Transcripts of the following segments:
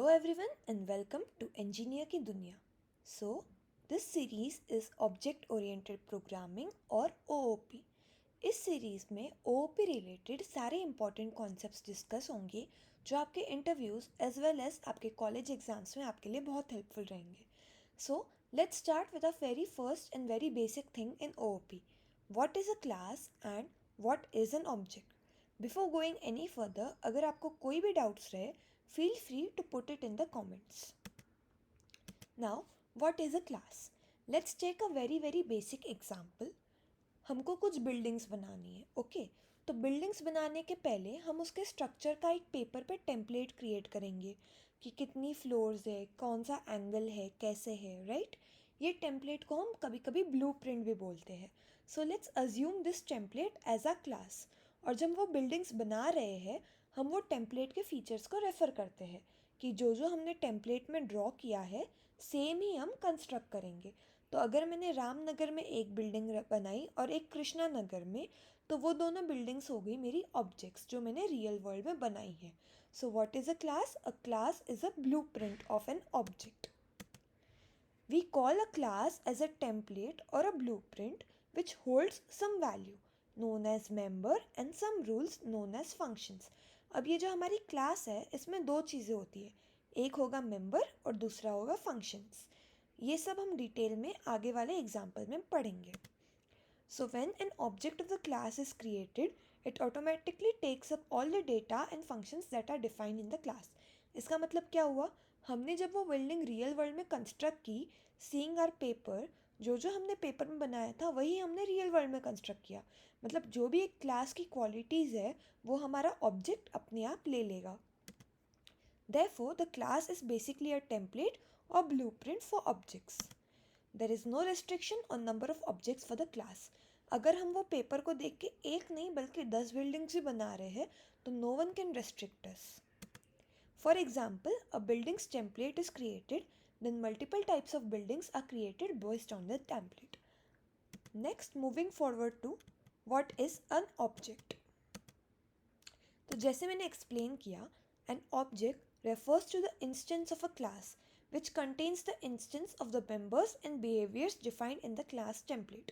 Hello everyone and welcome to Engineer की दुनिया. So, this series is Object Oriented Programming और OOP. इस series में OOP रिलेटेड सारे इंपॉर्टेंट कॉन्सेप्ट्स डिस्कस होंगे जो आपके इंटरव्यूज़ एज वेल एज आपके कॉलेज एग्जाम्स में आपके लिए बहुत हेल्पफुल रहेंगे. So, let's start with a very first and very basic thing in OOP. What is a class and what is an object? Before going any further, अगर आपको कोई भी डाउट्स रहे, feel free to put it in the comments. Now, what is a class? Let's take a very basic example. हमको कुछ buildings बनानी है, okay? तो बिल्डिंग्स बनाने के पहले हम उसके स्ट्रक्चर का एक पेपर पे टेम्पलेट क्रिएट करेंगे कि कितनी फ्लोर्स है, कौन सा एंगल है, कैसे है, राइट? ये टेम्पलेट को हम कभी कभी ब्लूप्रिंट भी बोलते हैं. So let's assume this template as a class. और जब वो बिल्डिंग्स बना रहे हैं, हम वो टेम्पलेट के फीचर्स को रेफ़र करते हैं कि जो हमने टेम्पलेट में ड्रॉ किया है सेम ही हम कंस्ट्रक्ट करेंगे. तो अगर मैंने रामनगर में एक बिल्डिंग बनाई और एक कृष्णा नगर में, तो वो दोनों बिल्डिंग्स हो गई मेरी ऑब्जेक्ट्स जो मैंने रियल वर्ल्ड में बनाई है. So what is a class? A class is a blueprint of an object. We call a class as a template or a blueprint which holds some value known as member and some rules known as functions. अब ये जो हमारी class है इसमें दो चीज़ें होती है, एक होगा मेंबर और दूसरा होगा फंक्शंस. ये सब हम डिटेल में आगे वाले एग्जाम्पल में पढ़ेंगे. So when an object of the class is created, it automatically takes up all the data and functions that are defined in the class. इसका मतलब क्या हुआ? हमने जब वो बिल्डिंग रियल वर्ल्ड में कंस्ट्रक्ट की, सीइंग आवर पेपर, जो हमने पेपर में बनाया था वही हमने रियल वर्ल्ड में कंस्ट्रक्ट किया. मतलब जो भी एक क्लास की क्वालिटीज़ है वो हमारा ऑब्जेक्ट अपने आप ले लेगा. Therefore, the class is basically a template or blueprint for objects. There is no restriction on number of objects for the class. अगर हम वो पेपर को देख के एक नहीं बल्कि 10 बिल्डिंग्स भी बना रहे हैं तो no one can restrict us. For example, a building's template is created, then multiple types of buildings are created based on the template. Next, moving forward to what is an object. तो जैसे मैंने explain किया, an object refers to the instance of a class which contains the instance of the members and behaviors defined in the class template.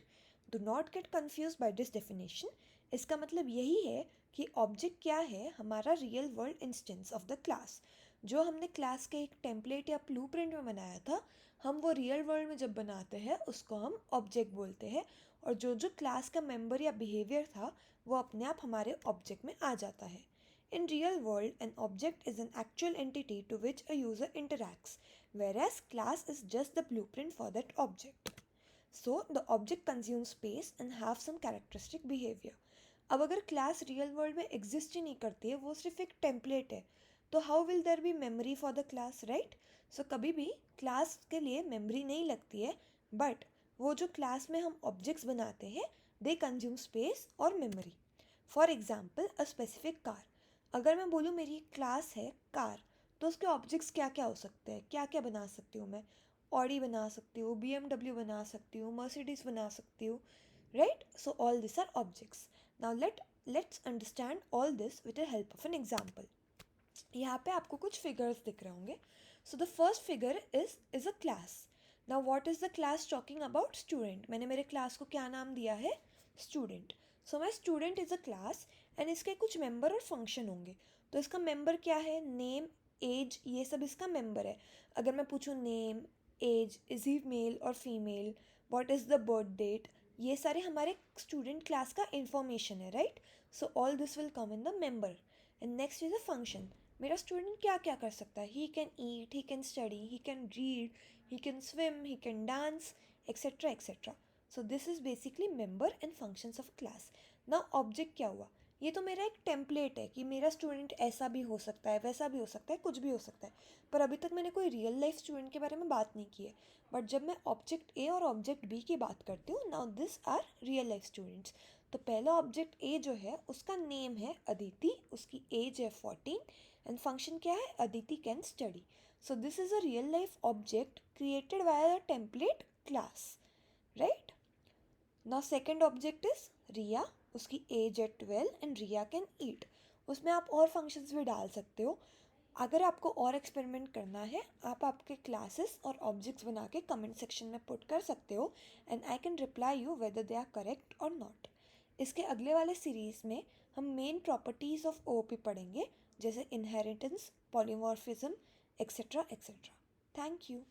Do not get confused by this definition. इसका मतलब यही है कि object क्या है? हमारा real world instance of the class. जो हमने क्लास के एक टेम्पलेट या ब्लूप्रिंट में बनाया था, हम वो रियल वर्ल्ड में जब बनाते हैं उसको हम ऑब्जेक्ट बोलते हैं. और जो क्लास का मेंबर या बिहेवियर था वो अपने आप हमारे ऑब्जेक्ट में आ जाता है. In real world, an object is an actual entity to which a user interacts, whereas class is just the blueprint for that object. So, the object consumes space and have some characteristic behavior. अब अगर class real world में exist ही नहीं करती है, वो सिर्फ एक टेम्पलेट है, तो how will there be memory for the class, right? So कभी भी क्लास के लिए मेमोरी नहीं लगती है, बट वो जो क्लास में हम ऑब्जेक्ट्स बनाते हैं दे कंज्यूम स्पेस और memory. For example, a specific car. अगर मैं बोलूँ मेरी एक क्लास है कार, तो उसके ऑब्जेक्ट्स क्या क्या हो सकते हैं, क्या क्या बना सकती हूँ मैं? ऑडी बना सकती हूँ, BMW बना सकती हूँ, मर्सिडीज़ बना सकती हूँ, right? So all this are objects. Now let's understand all this with the help of an example. यहाँ पे आपको कुछ फिगर्स दिख रहे होंगे. So the first figure is a class. Now what is the class talking about? Student. मैंने मेरे class को क्या नाम दिया है? Student. So my student is a class and इसके कुछ मेंबर और फंक्शन होंगे. तो इसका मेंबर क्या है? नेम, एज, ये सब इसका मेंबर है. अगर मैं पूछूँ name, age, is he male और female, what is the birth date, ये सारे हमारे स्टूडेंट क्लास का इंफॉर्मेशन है, right? So all this will come in the member. And next is a function. मेरा स्टूडेंट क्या क्या कर सकता है? He can eat, he can study, he can read, he can swim, he can dance, etcetera etcetera. So this is basically member and functions of class. ना object क्या हुआ? ये तो मेरा एक टेम्पलेट है कि मेरा स्टूडेंट ऐसा भी हो सकता है, वैसा भी हो सकता है, कुछ भी हो सकता है. पर अभी तक मैंने कोई रियल लाइफ स्टूडेंट के बारे में बात नहीं की है. बट जब मैं ऑब्जेक्ट ए और ऑब्जेक्ट बी की बात करती हूँ, now this are real life students. तो पहला ऑब्जेक्ट ए जो है उसका नेम है अदिति, उसकी एज है 14 एंड फंक्शन क्या है? Aditi can study. So this is a real life object created by a template class, right? Now second object is Riya, उसकी एज है 12 एंड रिया कैन ईट. उसमें आप और फंक्शंस भी डाल सकते हो. अगर आपको और एक्सपेरिमेंट करना है, आप आपके क्लासेस और ऑब्जेक्ट्स बना के कमेंट सेक्शन में पुट कर सकते हो and I can reply you whether they are correct और नॉट। इसके अगले वाले सीरीज़ में हम मेन प्रॉपर्टीज़ ऑफ ओओपी पढ़ेंगे, जैसे inheritance, polymorphism, etcetera etcetera. Thank you.